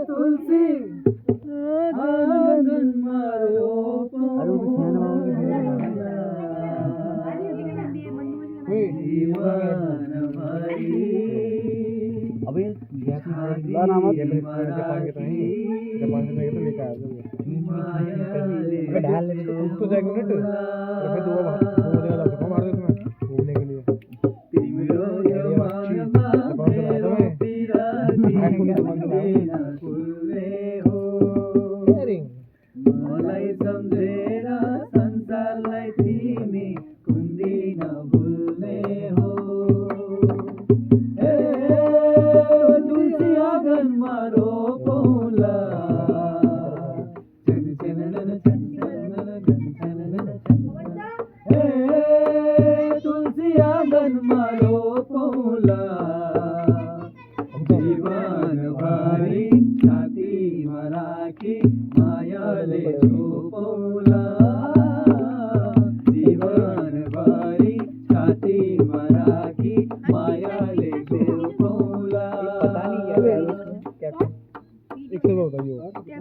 तुलसी आंगन मारो अबे नाम ढाल ले तो जाएगा मिनट फिर दो जगह मार दे तुम्हें घूमने के लिए मलाई सम्झेर संसारलाई तिमी कुन्दी नभुल्ने हो तुलसी आँगनमा रोपौँला तुलसी आँगनमा रोपौँला जीवन भरि छातीमा राखी मायाले छोपौँला जीवन भरि छातीमा राखी मायाले छोपौँला एक से बताइए